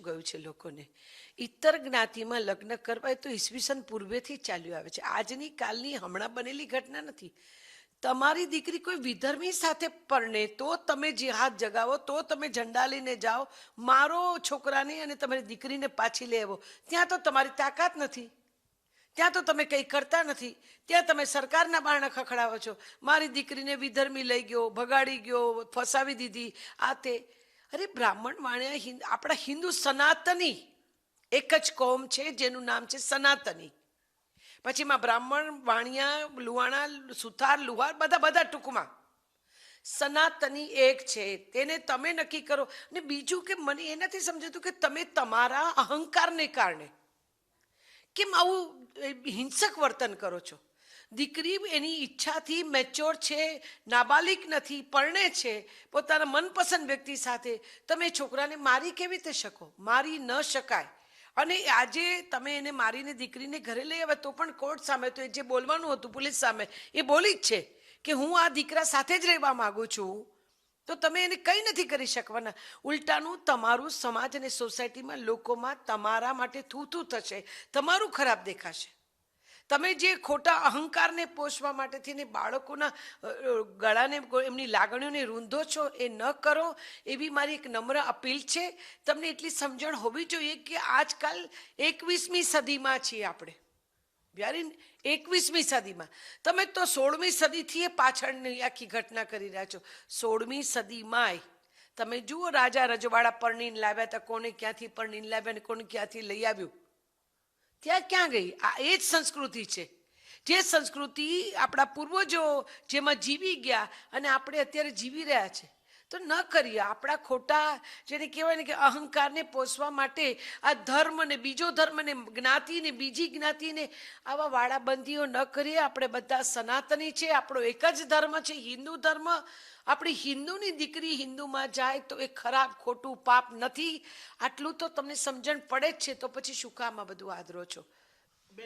ગયું છે લોકોને. ઇતર જ્ઞાતિમાં લગ્ન કરવા તો ઈસવીસન પૂર્વેથી ચાલ્યું આવે છે. આજની કાલની હમણાં બનેલી ઘટના નથી. તમારી દીકરી કોઈ વિધર્મી સાથે પરણે તો તમે જિહાદ જગાવો, તો તમે ઝંડા લઈને જાઓ, મારો છોકરાને અને તમારી દીકરીને પાછી લઈ આવો. ત્યાં તો તમારી તાકાત નથી, ત્યાં તો તમે કંઈ કરતા નથી. ત્યાં તમે સરકારના બારણે ખખડાવો છો. મારી દીકરીને વિધર્મી લઈ ગયો, ભગાડી ગયો, ફસાવી દીધી, આ તે. અરે બ્રાહ્મણ વાણિયા આપણા હિન્દુ સનાતની એક જ કોમ છે જેનું નામ છે સનાતની. પછી માં બ્રાહ્મણ વાણિયા લુહાણા સુથાર લુહાર બધા ટૂંકમાં સનાતની એક છે. તેને તમે નક્કી કરો. ને બીજું કે મને એ નથી સમજાતું કે તમે તમારા અહંકારને કારણે કેમ આવું હિંસક વર્તન કરો છો. દીકરી એની ઈચ્છાથી મેચ્યોર છે, નાબાલિક નથી, પરણે છે પોતાના મનપસંદ વ્યક્તિ સાથે. તમે છોકરાને મારી કેવી રીતે શકો? મારી ન શકાય. અને આજે તમે એને મારીને દીકરીને ઘરે લઈ આવે તો પણ કોર્ટ સામે તો એ જે બોલવાનું હતું પોલીસ સામે એ બોલી જ છે કે હું આ દીકરા સાથે જ રહેવા માંગુ છું. તો તમે એને કંઈ નથી કરી શકવાના. ઉલટાનું તમારું સમાજ અને સોસાયટીમાં લોકોમાં તમારા માટે થૂથું થશે, તમારું ખરાબ દેખાશે. તમે જે ખોટા અહંકારને પોષવા માટે થઈને બાળકોના ગળાને એમની લાગણીઓને રૂંધો છો એ ન કરો એવી મારી એક નમ્ર અપીલ છે. તમને એટલી સમજણ હોવી જોઈએ કે આજકાલ 21મી સદીમાં છીએ આપણે. વ્યારી 21મી સદીમાં. તમે તો 16મી સદીથી પાછળની આખી ઘટના કરી રહ્યા છો. 16મી સદીમાંય તમે જુઓ રાજા રજવાડા પરણીને લાવ્યા હતા, કોને ક્યાંથી પરણીને લાવ્યા અને કોને ક્યાંથી લઈ આવ્યું. ત્યાં ક્યાં ગઈ? આ એ જ સંસ્કૃતિ છે જે સંસ્કૃતિ આપણા પૂર્વજો જેમાં જીવી ગયા અને આપણે અત્યારે જીવી રહ્યા છે. તો ન કરીએ આપણા ખોટા જેને કહેવાય ને કે અહંકારને પોષવા માટે આ ધર્મ ને બીજો ધર્મ ને જ્ઞાતિને બીજી જ્ઞાતિને આવા વાડાબંધીઓ ન કરીએ. આપણે બધા સનાતની છે, આપણો એક જ ધર્મ છે હિન્દુ ધર્મ. આપણી હિન્દુની દીકરી હિન્દુમાં જાય તો એ ખરાબ ખોટું પાપ નથી. આટલું તો તમને સમજણ પડે જ છે. તો પછી શું કામ આ બધું આદરો છો?